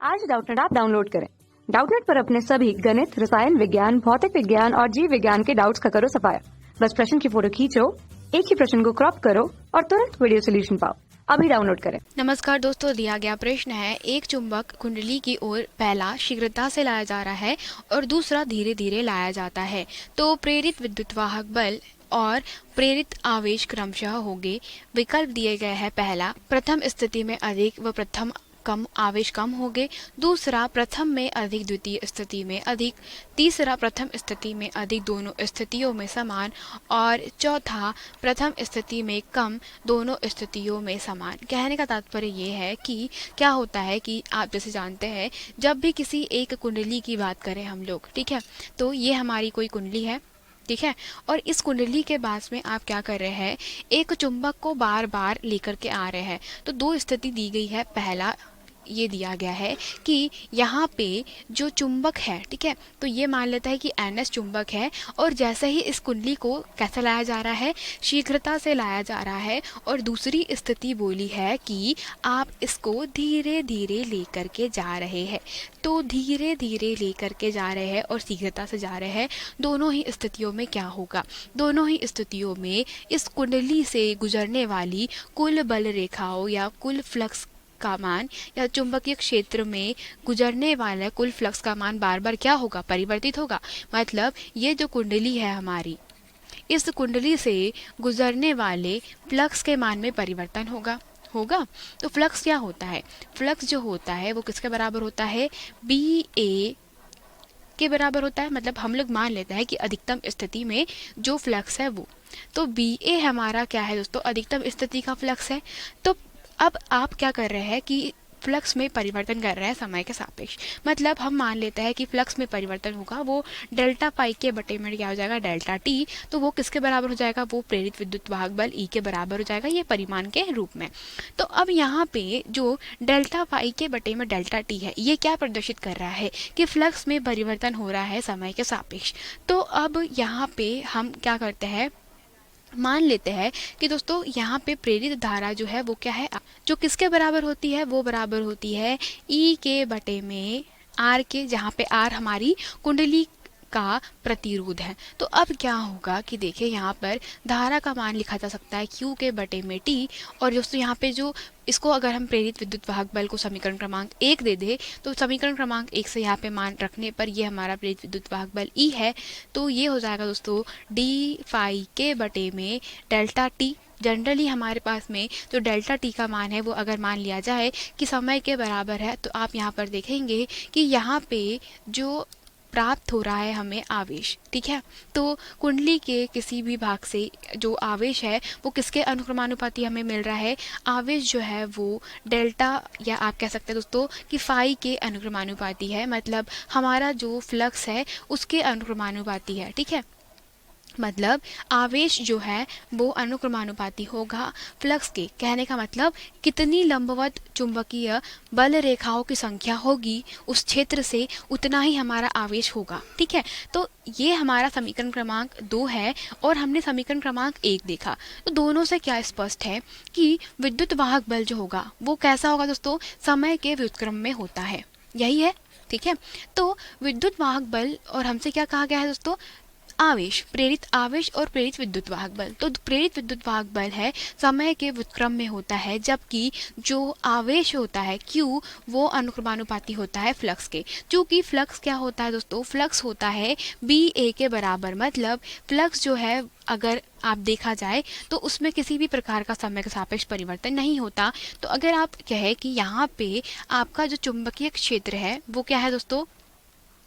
आज Doubtnut app download करें। Doubtnut पर अपने सभी गणित, रसायन विज्ञान, भौतिक विज्ञान और जीव विज्ञान के डाउट्स का करो सफाया। बस प्रश्न की फोटो खींचो, एक ही प्रश्न को क्रॉप करो और तुरंत वीडियो सोल्यूशन पाओ। अभी डाउनलोड करें। नमस्कार दोस्तों, दिया गया प्रश्न है, एक चुंबक कुंडली की ओर पहला शीघ्रता से लाया जा रहा है और दूसरा धीरे धीरे लाया जाता है, तो प्रेरित विद्युतवाहक बल और प्रेरित आवेश क्रमशः होंगे। विकल्प दिए गए हैं। पहला, प्रथम स्थिति में अधिक व प्रथम कम आवेश कम होंगे। दूसरा, प्रथम में अधिक द्वितीय स्थिति में अधिक। तीसरा, प्रथम स्थिति में अधिक दोनों स्थितियों में समान। और चौथा, प्रथम स्थिति में कम दोनों स्थितियों में समान। कहने का तात्पर्य ये है कि क्या होता है कि आप जैसे जानते हैं, जब भी किसी एक कुंडली की बात करें हम लोग, ठीक है, तो ये हमारी कोई कुंडली है, ठीक है, और इस कुंडली के पास में आप क्या कर रहे हैं, एक चुंबक को बार बार लेकर के आ रहे हैं। तो दो स्थिति दी गई है। पहला ये दिया गया है कि यहाँ पे जो चुंबक है, ठीक है, तो ये मान लेता है कि NS चुंबक है और जैसे ही इस कुंडली को कैसे लाया जा रहा है, शीघ्रता से लाया जा रहा है। और दूसरी स्थिति बोली है कि आप इसको धीरे धीरे लेकर के जा रहे हैं। तो धीरे धीरे लेकर के जा रहे हैं और शीघ्रता से जा रहे हैं। दोनों ही स्थितियों में क्या होगा, दोनों ही स्थितियों में इस कुंडली से गुजरने वाली कुल बल रेखाओं या कुल फ्लक्स का मान या चुंबकीय क्षेत्र में गुजरने वाला कुल फ्लक्स का मान बार बार क्या होगा, परिवर्तित होगा। मतलब ये जो कुंडली है हमारी, इस कुंडली से गुजरने वाले फ्लक्स के मान में परिवर्तन होगा। तो फ्लक्स क्या होता है, फ्लक्स जो होता है वो किसके बराबर होता है, BA के बराबर होता है। मतलब हम लोग मान लेते हैं कि अधिकतम स्थिति में जो फ्लक्स है वो, तो BA हमारा क्या है दोस्तों, अधिकतम स्थिति का फ्लक्स है। तो अब आप क्या कर रहे हैं कि फ्लक्स में परिवर्तन कर रहे हैं समय के सापेक्ष। मतलब हम मान लेते हैं कि फ्लक्स में परिवर्तन होगा, वो डेल्टा पाई के बटे में क्या हो जाएगा, डेल्टा टी। तो वो किसके बराबर हो जाएगा, वो प्रेरित विद्युत वाहक बल E के बराबर हो जाएगा, ये परिमाण के रूप में। तो अब यहाँ पे जो डेल्टा पाई के बटे में डेल्टा टी है, ये क्या प्रदर्शित कर रहा है कि फ्लक्स में परिवर्तन हो रहा है समय के सापेक्ष। तो अब यहाँ पे हम क्या करते हैं, मान लेते हैं कि दोस्तों यहाँ पे प्रेरित धारा जो है वो क्या है, जो किसके बराबर होती है, वो बराबर होती है E के बटे में R के, जहाँ पे R हमारी कुंडली का प्रतिरोध है। तो अब क्या होगा कि देखिए यहाँ पर धारा का मान लिखा जा सकता है Q के बटे में T। और दोस्तों यहाँ पे जो इसको अगर हम प्रेरित विद्युत वाहक बल को समीकरण क्रमांक 1 दे दे, तो समीकरण क्रमांक 1 से यहाँ पे मान रखने पर ये हमारा प्रेरित विद्युत वाहक बल E है। तो ये हो जाएगा दोस्तों d फाई के बटे में डेल्टा टी। जनरली हमारे पास में जो डेल्टा टी का मान है वो अगर मान लिया जाए कि समय के बराबर है, तो आप यहाँ पर देखेंगे कि यहाँ पे जो प्राप्त हो रहा है हमें आवेश, ठीक है, तो कुंडली के किसी भी भाग से जो आवेश है वो किसके अनुक्रमानुपाती हमें मिल रहा है, आवेश जो है वो डेल्टा, या आप कह सकते हैं दोस्तों कि फाई के अनुक्रमानुपाती है। मतलब हमारा जो फ्लक्स है उसके अनुक्रमानुपाती है, ठीक है। मतलब आवेश जो है वो अनुक्रमानुपाती होगा फ्लक्स के। कहने का मतलब कितनी लंबवत चुंबकीय बल रेखाओं की संख्या होगी उस क्षेत्र से, उतना ही हमारा आवेश होगा, ठीक है। तो ये हमारा समीकरण क्रमांक 2 है और हमने समीकरण क्रमांक 1 देखा। तो दोनों से क्या स्पष्ट है कि विद्युत वाहक बल जो होगा वो कैसा होगा दोस्तों, समय के व्युत्क्रम में होता है, यही है, ठीक है। तो विद्युत वाहक बल और हमसे क्या कहा गया है दोस्तों, आवेश, प्रेरित आवेश और प्रेरित विद्युत वाहक बल। तो प्रेरित विद्युत वाहक बल है समय के व्युत्क्रम में होता है, जबकि जो आवेश होता है Q वो अनुक्रमानुपाती होता है फ्लक्स के। क्योंकि फ्लक्स क्या होता है दोस्तों, फ्लक्स होता है BA के बराबर। मतलब फ्लक्स जो है अगर आप देखा जाए तो उसमें किसी भी प्रकार का समय के सापेक्ष परिवर्तन नहीं होता। तो अगर आप कहें कि यहाँ पे आपका जो चुंबकीय क्षेत्र है वो क्या है दोस्तों,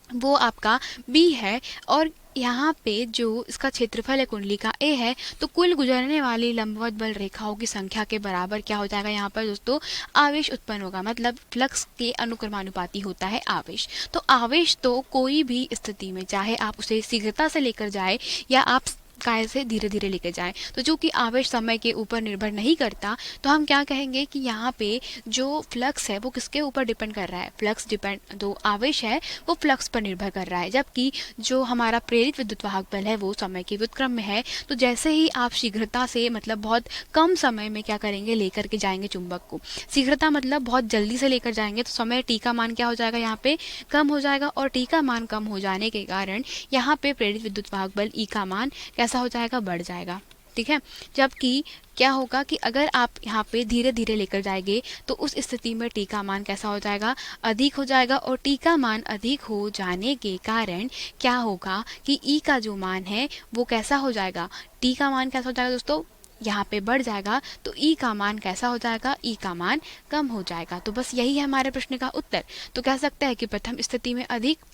वो आपका B है और यहाँ पे जो इसका क्षेत्रफल है कुंडली का A है, तो कुल गुजरने वाली लंबवत बल रेखाओं की संख्या के बराबर क्या हो जाएगा, यहाँ पर दोस्तों आवेश उत्पन्न होगा। मतलब फ्लक्स के अनुक्रमानुपाती होता है आवेश। तो आवेश तो कोई भी स्थिति में, चाहे आप उसे शीघ्रता से लेकर जाए या आप काय से धीरे धीरे लेके जाएं। तो चूंकि आवेश समय के ऊपर निर्भर नहीं करता, तो हम क्या कहेंगे कि यहाँ पे जो फ्लक्स है वो किसके ऊपर डिपेंड कर रहा है, फ्लक्स डिपेंड, जो आवेश है वो फ्लक्स पर निर्भर कर रहा है, जबकि जो हमारा प्रेरित विद्युत वाहक बल है वो समय के व्युत्क्रम में है। तो जैसे ही आप शीघ्रता से मतलब बहुत कम समय में क्या करेंगे, लेकर के जाएंगे चुंबक को, शीघ्रता मतलब बहुत जल्दी से लेकर जाएंगे, तो समय टी का मान क्या हो जाएगा, यहाँ पे कम हो जाएगा, और टी का मान कम हो जाने के कारण यहाँ पे प्रेरित विद्युत वाहक बल ई का मान कैसा हो जाएगा, बढ़ जाएगा। ठीक है, जबकि क्या होगा कि अगर आप यहाँ पे धीरे धीरे लेकर जाएंगे तो उस स्थिति में टी का मान कैसा हो जाएगा, अधिक हो जाएगा, और टी का मान अधिक हो जाने के कारण क्या होगा कि ई का जो मान है वो कैसा हो जाएगा, टी का मान कैसा हो जाएगा दोस्तों, यहाँ पे बढ़ जाएगा, तो ई का मान कैसा हो जाएगा, ई का मान कम हो जाएगा। तो बस यही है हमारे प्रश्न का उत्तर। तो कह सकते हैं कि प्रथम स्थिति में अधिक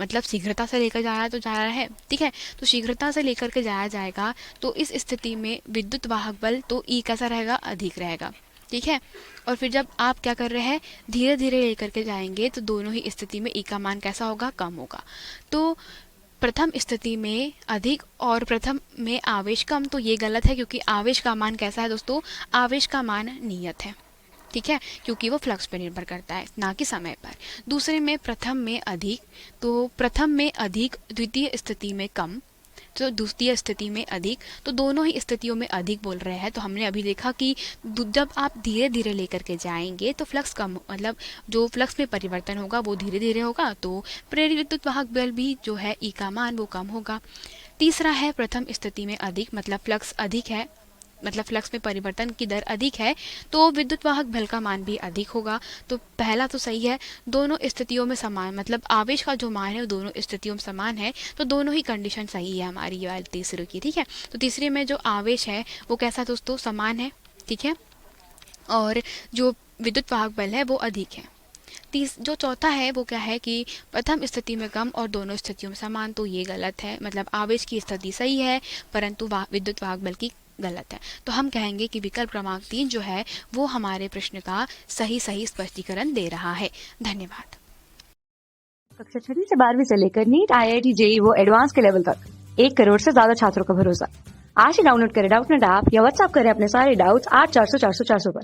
मतलब शीघ्रता से लेकर जा रहा है तो जा रहा है, ठीक है, तो शीघ्रता से लेकर के जाया जाएगा, तो इस स्थिति में विद्युत वाहक बल तो ई कैसा रहेगा, अधिक रहेगा। ठीक है, और फिर जब आप क्या कर रहे हैं, धीरे धीरे लेकर के जाएंगे, तो दोनों ही स्थिति में ई का मान कैसा होगा, कम होगा। तो प्रथम स्थिति में अधिक और प्रथम में आवेश कम, तो ये गलत है, क्योंकि आवेश का मान कैसा है दोस्तों, आवेश का मान नियत है। ठीक है, क्योंकि वो फ्लक्स पर निर्भर करता है, ना कि समय पर। दूसरे में प्रथम में अधिक, तो प्रथम में अधिक, द्वितीय स्थिति में कम, तो द्वितीय स्थिति में अधिक, तो दोनों ही स्थितियों में अधिक बोल रहे हैं। तो हमने अभी देखा कि जब आप धीरे धीरे लेकर के जाएंगे तो फ्लक्स कम, मतलब जो फ्लक्स में परिवर्तन होगा वो धीरे धीरे होगा, तो प्रेरित विद्युत वाहक बल भी जो है ई का मान वो कम होगा। तीसरा है प्रथम स्थिति में अधिक, मतलब फ्लक्स अधिक है, मतलब फ्लक्स में परिवर्तन की दर अधिक है, तो विद्युत वाहक बल का मान भी अधिक होगा। तो पहला तो सही है, दोनों स्थितियों में समान, मतलब आवेश का जो मान है वो दोनों स्थितियों में समान है, तो दोनों ही कंडीशन सही है हमारी ये वाली तीसरे की। ठीक है, तो तीसरे में जो आवेश है वो कैसा दोस्तों, समान है। ठीक है, और जो विद्युत वाहक बल है वो अधिक है। जो चौथा है वो क्या है कि प्रथम स्थिति में कम और दोनों स्थितियों में समान, तो ये गलत है, मतलब आवेश की स्थिति सही है परंतु विद्युत वाहक बल की गलत है। तो हम कहेंगे कि विकल्प क्रमांक 3 जो है वो हमारे प्रश्न का सही स्पष्टीकरण दे रहा है। धन्यवाद। कक्षा 6वीं से 12वीं से लेकर नीट, IIT, JEE वो एडवांस के लेवल तक 1 करोड़ से ज्यादा छात्रों का भरोसा। आज ही डाउनलोड करें डाउटनेट ऐप या व्हाट्सएप करें अपने सारे डाउट्स 8400 400 400 पर।